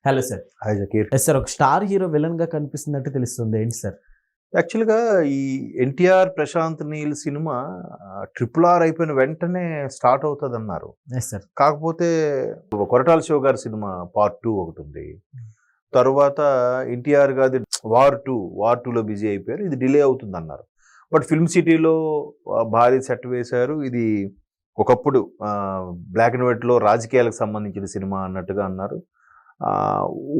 Hello sir. Hi Zakir. Yes sir. ఒక star hero villain గా కనిపిస్తున్నట్టు తెలుస్తుంది. ఏంటి సార్? యాక్చువల్‌గా ఈ 'NTR Prashanth Neel' cinema triple R అయిపోయిన వెంటనే స్టార్ట్ అవుతదన్నారు. Yes sir. కాకపోతే కొరటాల శివ గారి సినిమా పార్ట్ 2 ఒకటుంది. తరువాత ఎన్టీఆర్ గారిది వార్ 2లో బిజీ అయిపోయారు. ఇది డిలే అవుతుందన్నారు. బట్ ఫిల్మ్ సిటీలో భారీ సెట్ వేశారు. ఇది ఒకప్పుడు బ్లాక్ అండ్ వైట్‌లో రాజకీయాలకు సంబంధించిన సినిమా అన్నట్టుగా అన్నారు.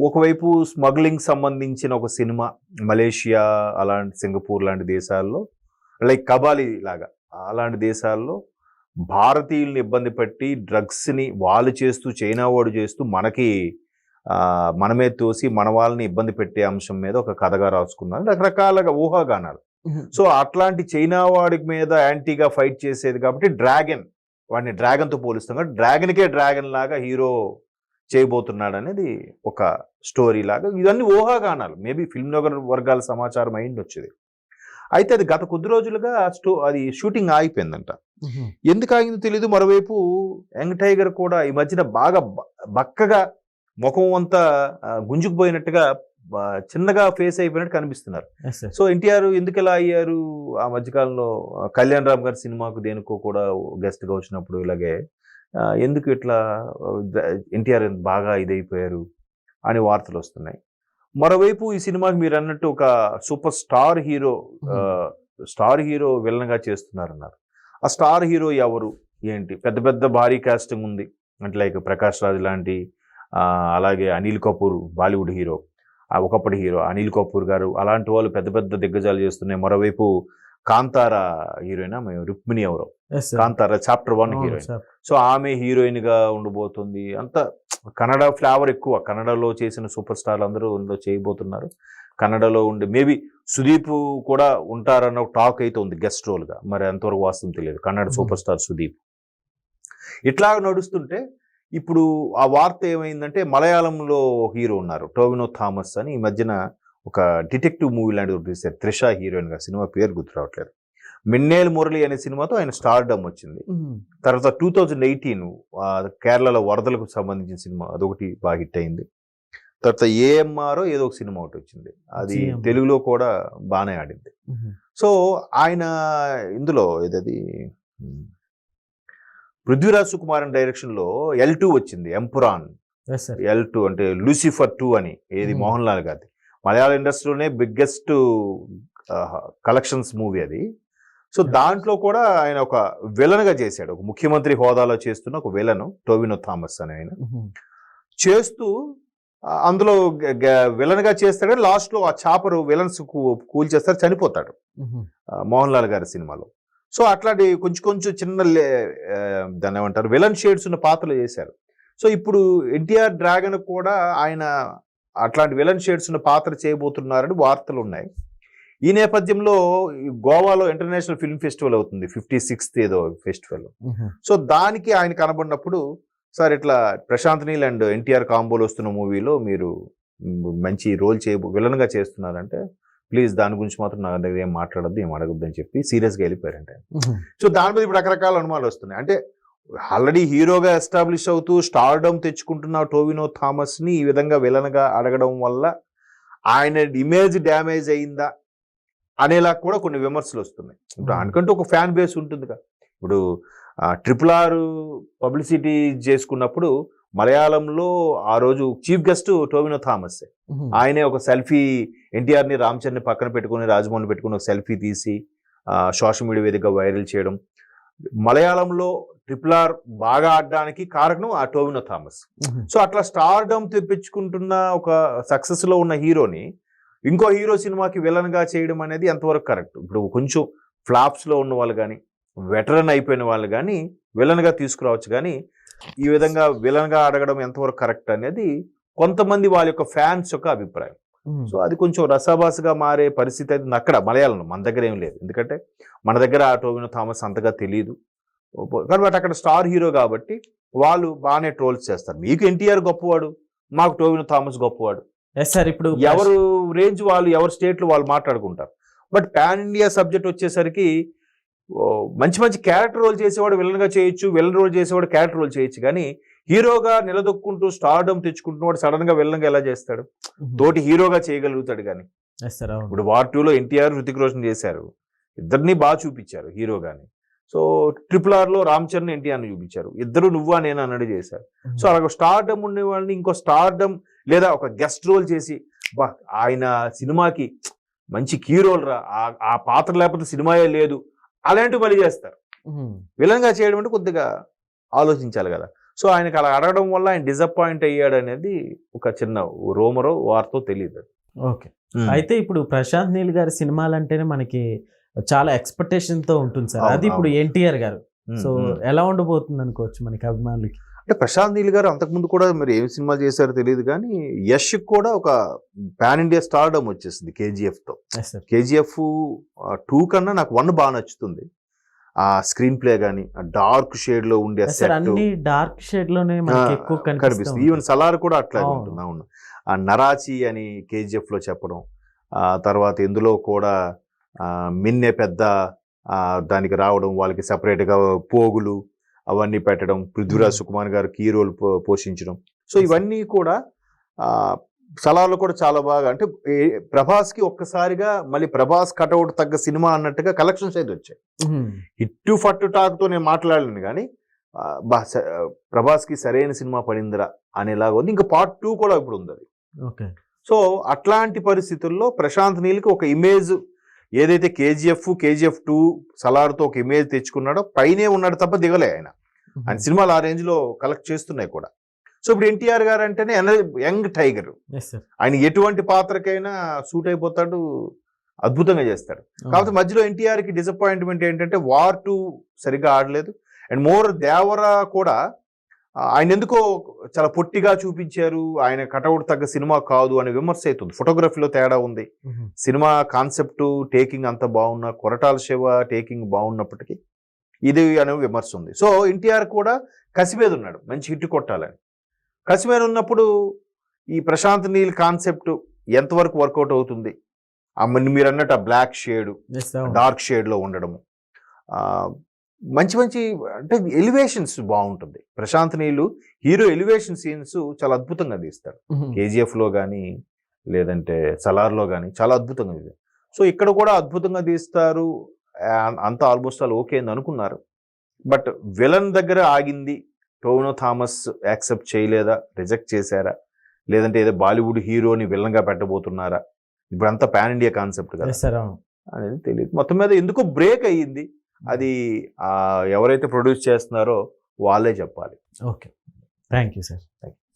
ఒకవైపు స్మగ్లింగ్ సంబంధించిన ఒక సినిమా మలేషియా అలాంటి సింగపూర్ లాంటి దేశాల్లో లైక్ కబాలి లాగా అలాంటి దేశాల్లో భారతీయుల్ని ఇబ్బంది పెట్టి డ్రగ్స్ని వాళ్ళు చేస్తూ చైనా వాడు చేస్తూ మనమే తోసి మన వాళ్ళని ఇబ్బంది పెట్టే అంశం మీద ఒక కథగా రాసుకున్నారు. రకరకాలుగా ఊహాగానాలు. సో అట్లాంటి చైనా వాడి మీద యాంటీగా ఫైట్ చేసేది కాబట్టి వాడిని డ్రాగన్తో పోలుస్తాం కాబట్టి డ్రాగన్ లాగా హీరో చేయబోతున్నాడు అనేది ఒక స్టోరీ లాగా. ఇవన్నీ ఊహాగానాలు. మేబీ ఫిల్మ్ నగర్ వర్గాల సమాచారం అయింది వచ్చేది. అయితే అది గత కొద్ది రోజులుగా అది షూటింగ్ ఆగిపోయిందంట. ఎందుకు ఆగిందో తెలీదు. మరోవైపు యంగ్ టైగర్ కూడా ఈ మధ్యన బాగా బక్కగా ముఖం అంతా గుంజుకుపోయినట్టుగా చిన్నగా ఫేస్ అయిపోయినట్టు కనిపిస్తున్నారు. సో ఎన్టీఆర్ ఎందుకు ఎలా అయ్యారు ఆ మధ్యకాలంలో కళ్యాణ్ రామ్ గారి సినిమాకు దేనికో కూడా గెస్ట్గా వచ్చినప్పుడు ఇలాగే ఎందుకు ఇట్లా ఎన్టీఆర్ బాగా ఇదైపోయారు అని వార్తలు వస్తున్నాయి. మరోవైపు ఈ సినిమాకి మీరు అన్నట్టు ఒక సూపర్ స్టార్ హీరో విలన్గా చేస్తున్నారన్నారు. ఆ స్టార్ హీరో ఎవరు ఏంటి? పెద్ద పెద్ద భారీ కాస్టింగ్ ఉంది అంటే లైక్ ప్రకాష్ రాజ్ లాంటి, అలాగే అనిల్ కపూర్ బాలీవుడ్ హీరో, ఒకప్పటి హీరో అనిల్ కపూర్ గారు, అలాంటి వాళ్ళు పెద్ద పెద్ద దిగ్గజాలు చేస్తున్నాయి. మరోవైపు కాంతారా హీరోయిన్ రుక్మిణి ఎవరో, కాంతారా చాప్టర్ 1 హీరోయిన్. సో ఆమె హీరోయిన్ గా ఉండబోతుంది. అంత కన్నడ ఫ్లేవర్ ఎక్కువ. కన్నడలో చేసిన సూపర్ స్టార్లు అందరూ ఇందులో చేయబోతున్నారు. కన్నడలో ఉండి మేబీ సుదీప్ కూడా ఉంటారన్న టాక్ అయితే ఉంది గెస్ట్ రోల్ గా. మరి ఎంతవరకు వాస్తవం తెలియదు. Kannada super star Sudeep. ఇట్లా నడుస్తుంటే ఇప్పుడు ఆ వార్త ఏమైందంటే మలయాళంలో హీరో ఉన్నారు టోవినో థామస్ అని. ఈ మధ్యన ఒక డిటెక్టివ్ మూవీ లాంటిది తీశారు త్రిష హీరోయిన్ గా. సినిమా పేరు గుర్తు రావట్లేదు. మిన్నేల్ మురళి అనే సినిమాతో ఆయన స్టార్డమ్ వచ్చింది. తర్వాత 2018 కేరళలో వరదలకు సంబంధించిన సినిమా అదొకటి బాగా హిట్ అయింది. తర్వాత ఏఎంఆర్ ఏదో ఒక సినిమా ఒకటి వచ్చింది. అది తెలుగులో కూడా బాగానే ఆడింది. సో ఆయన ఇందులో ఏదది పృథ్వీరాజ్ సుకుమారన్ డైరెక్షన్ లో L2 వచ్చింది. ఎంపురాన్ L2 అంటే లూసిఫర్ 2 అని. ఏది మోహన్ లాల్ గారి మలయాళ ఇండస్ట్రీలోనే బిగ్గెస్ట్ కలెక్షన్స్ మూవీ అది. సో దాంట్లో కూడా ఆయన ఒక విలన్గా చేశాడు. ఒక ముఖ్యమంత్రి హోదాలో చేస్తున్న ఒక విలన్ టోవినో థామస్ అని ఆయన చేస్తూ అందులో విలన్గా చేస్తాడు. లాస్ట్లో ఆ చాపరు విలన్స్ కూల్ చేస్తారు, చనిపోతాడు మోహన్ లాల్ గారి సినిమాలో. సో అట్లాంటి కొంచెం చిన్న దాన్ని ఏమంటారు విలన్ షేడ్స్ ఉన్న పాత్రలు చేశారు. సో ఇప్పుడు ఎన్టీఆర్ డ్రాగన్ కూడా ఆయన అట్లాంటి విలన్ షేడ్స్ ఉన్న పాత్ర చేయబోతున్నారని వార్తలు ఉన్నాయి. ఈ నేపథ్యంలో గోవాలో ఇంటర్నేషనల్ ఫిల్మ్ ఫెస్టివల్ అవుతుంది, 56th ఏదో ఫెస్టివల్. సో దానికి ఆయన కనబడినప్పుడు సార్ ఇట్లా ప్రశాంత్ నీల్ అండ్ ఎన్టీఆర్ కాంబోలో వస్తున్న మూవీలో మీరు మంచి రోల్ విలన్గా చేస్తున్నారంటే ప్లీజ్ దాని గురించి మాత్రం నా దగ్గర ఏం మాట్లాడద్దు, ఏం అడగద్దు అని చెప్పి సీరియస్గా వెళ్ళిపోయారంటే. సో దాని మీద ఇప్పుడు రకరకాల అనుమానాలు వస్తున్నాయి. అంటే ఆల్రెడీ హీరోగా ఎస్టాబ్లిష్ అవుతూ స్టార్డమ్ తెచ్చుకుంటున్న టోవినో థామస్ని ఈ విధంగా విలన్గా అడగడం వల్ల ఆయన ఇమేజ్ డ్యామేజ్ అయిందా అనేలా కూడా కొన్ని విమర్శలు వస్తున్నాయి. ఇప్పుడు అనుకంటూ ఒక ఫ్యాన్ బేస్ ఉంటుందిగా. ఇప్పుడు ట్రిపుల్ ఆర్ పబ్లిసిటీ చేసుకున్నప్పుడు మలయాళంలో ఆ రోజు చీఫ్ గెస్ట్ టోవినో థామస్. ఆయనే ఒక సెల్ఫీ ఎన్టీఆర్ని రామ్ చరణ్ని పక్కన పెట్టుకుని రాజమౌళిని పెట్టుకుని ఒక సెల్ఫీ తీసి సోషల్ మీడియా వేదికగా వైరల్ చేయడం. మలయాళంలో ట్రిపుల్ ఆర్ బాగా ఆడడానికి కారణం ఆ టోవినో థామస్. సో అట్లా స్టార్డమ్ తెప్పించుకుంటున్న ఒక సక్సెస్ లో ఉన్న హీరోని ఇంకో హీరో సినిమాకి విలన్ గా చేయడం అనేది ఎంతవరకు కరెక్ట్? ఇప్పుడు కొంచెం ఫ్లాప్స్ లో ఉన్న వాళ్ళు కానీ వెటరన్ అయిపోయిన వాళ్ళు కానీ విలన్ గా తీసుకురావచ్చు, కానీ ఈ విధంగా విలన్ గా అడగడం ఎంతవరకు కరెక్ట్ అనేది కొంతమంది వాళ్ళ యొక్క ఫ్యాన్స్ యొక్క అభిప్రాయం. సో అది కొంచెం రసాభాసగా మారే పరిస్థితి అయితే అక్కడ మలయాళంలో. మన దగ్గర ఏం లేదు, ఎందుకంటే మన దగ్గర ఆ టోవినో థామస్ అంతగా తెలియదు కాబట్టి అక్కడ స్టార్ హీరో కాబట్టి వాళ్ళు బాగానే ట్రోల్స్ చేస్తారు. మీకు ఎన్టీఆర్ గొప్పవాడు, మాకు టోవినో థామస్ గొప్పవాడు. ఇప్పుడు ఎవరు రేంజ్ వాళ్ళు, ఎవరు స్టేట్లు వాళ్ళు మాట్లాడుకుంటారు. బట్ పాన్ ఇండియా సబ్జెక్ట్ వచ్చేసరికి మంచి మంచి క్యారెక్టర్ రోల్ చేసేవాడు విలన్గా చేయొచ్చు, విలన్ రోల్ చేసేవాడు క్యారెక్టర్ రోల్ చేయొచ్చు. కానీ హీరోగా నిలదొక్కుంటూ స్టార్డమ్ తెచ్చుకుంటున్నాడు సడన్ గా విలన్గా ఎలా చేస్తాడు? తోటి హీరోగా చేయగలుగుతాడు కానీ. ఇప్పుడు వార్ 2లో ఎన్టీఆర్, హృతిక్ రోషన్ చేశారు, ఇద్దరిని బాగా చూపించారు హీరోగాని. సో RRR లో రామ్ చరణ్, ఎన్టీఆర్ని చూపించారు, ఇద్దరు నువ్వా నేను అన్నట్టు చేశారు. సో అలాగ స్టార్డమ్ ఉండే వాళ్ళని ఇంకో స్టార్డమ్ లేదా ఒక గెస్ట్ రోల్ చేసి బా ఆయన సినిమాకి మంచి కీ రోల్ రా, ఆ పాత్ర లేకపోతే సినిమాయే లేదు అలాంటివి మళ్ళీ చేస్తారు. విలన్గా చేయడం అంటే కొద్దిగా ఆలోచించాలి కదా. సో ఆయనకు అలా అడగడం వల్ల ఆయన డిసప్పాయింట్ అయ్యాడు అనేది ఒక చిన్న రోమరో వార్తో తెలియదు. ఓకే. అయితే ఇప్పుడు ప్రశాంత్ నీల్ గారి సినిమాలు అంటేనే మనకి చాలా ఎక్స్పెక్టేషన్ తో ఉంటుంది సార్. అది ఇప్పుడు ఎన్టీఆర్ గారు. సో ఎలా ఉండబోతుంది అనుకోవచ్చు మనకి అభిమానులకి? అంటే ప్రశాంత్ నీల్ గారు అంతకుముందు కూడా మరి ఏం సినిమా చేశారో తెలియదు కానీ యష్ కూడా ఒక పాన్ ఇండియా స్టార్డమ్ వచ్చేసింది KGF తో. KGF 2 కన్నా నాకు 1 బాగా నచ్చుతుంది. ఆ స్క్రీన్ ప్లే గానీ, ఆ డార్క్ షేడ్ లో ఉండే అన్ని డార్క్ షేడ్ లోనే మనకి ఎక్కువ కనిపిస్తుంది. ఈవెన్ సలార్ కూడా అట్లాగే ఉంటుంది. అవును, ఆ నరాచి అని KGF లో చెప్పడం, తర్వాత ఇందులో కూడా మిన్నె పెద్ద దానికి రావడం, వాళ్ళకి separate గా పోగులు అవన్నీ పెట్టడం, పృథ్వీరాజ్ సుకుమార్ గారు కీ రోల్ పోషించడం. సో ఇవన్నీ కూడా సలార్లో కూడా చాలా బాగా, అంటే ప్రభాస్కి ఒక్కసారిగా మళ్ళీ ప్రభాస్ కటౌట్ తగ్గ సినిమా అన్నట్టుగా కలెక్షన్స్ అయితే వచ్చాయి. హిట్టు ఫట్టు టాక్తో నేను మాట్లాడలేను కానీ ప్రభాస్కి సరైన సినిమా పడిందిరా అనేలాగా ఉంది. ఇంకా Part 2 కూడా ఇప్పుడు ఉంది అది. సో అట్లాంటి పరిస్థితుల్లో ప్రశాంత్ నీల్కి ఒక ఇమేజ్ ఏదైతే KGF 2 సలార్తో ఒక ఇమేజ్ తెచ్చుకున్నాడో పైనే ఉన్నాడు తప్ప దిగలే ఆయన సినిమాలు ఆ రేంజ్ లో కలెక్ట్ చేస్తున్నాయి కూడా. సో ఇప్పుడు ఎన్టీఆర్ గారు అంటేనే యంగ్ టైగర్, ఆయన ఎటువంటి పాత్రకైనా సూట్ అయిపోతాడు, అద్భుతంగా చేస్తాడు. కాకపోతే మధ్యలో ఎన్టీఆర్ కి డిసప్పాయింట్మెంట్ ఏంటంటే వార్ 2 సరిగ్గా ఆడలేదు. అండ్ మోర్ దేవరా కూడా ఆయన ఎందుకో చాలా పొట్టిగా చూపించారు, ఆయన కటౌట్ తగ్గ సినిమా కాదు అనే విమర్శ అవుతుంది. ఫోటోగ్రఫీలో తేడా ఉంది, సినిమా కాన్సెప్ట్ టేకింగ్ అంత బాగున్నా, కొరటాల శివ టేకింగ్ బాగున్నప్పటికీ ఇది అనే విమర్శ ఉంది. సో ఎన్టీఆర్ కూడా కసి మీద ఉన్నాడు, మంచి హిట్ కొట్టాలని. కసి మీద ఉన్నప్పుడు ఈ ప్రశాంత్ నీల్ కాన్సెప్ట్ ఎంతవరకు వర్కౌట్ అవుతుంది? మీరు అన్నట్టు ఆ బ్లాక్ షేడ్, డార్క్ షేడ్ లో ఉండడము, మంచి మంచి అంటే ఎలివేషన్స్ బాగుంటుంది. ప్రశాంత్ నీలు హీరో ఎలివేషన్ సీన్స్ చాలా అద్భుతంగా తీస్తాడు. KGF లో కానీ లేదంటే సలార్లో కానీ చాలా అద్భుతంగా తీస్తారు. సో ఇక్కడ కూడా అద్భుతంగా తీస్తారు. అంతా ఆల్మోస్ట్ ఆల్ ఓకే అని అనుకున్నారు. బట్ విలన్ దగ్గర ఆగింది. టోవినో థామస్ యాక్సెప్ట్ చేయలేదా, రిజెక్ట్ చేశారా, లేదంటే ఏదో బాలీవుడ్ హీరోని విలన్గా పెట్టబోతున్నారా? ఇప్పుడు అంతా పాన్ ఇండియా కాన్సెప్ట్ కదా అనేది తెలియదు. మొత్తం మీద ఎందుకో బ్రేక్ అయ్యింది. అది ఎవరైతే ప్రొడ్యూస్ చేస్తున్నారో వాళ్ళే చెప్పాలి. Okay, thank you sir.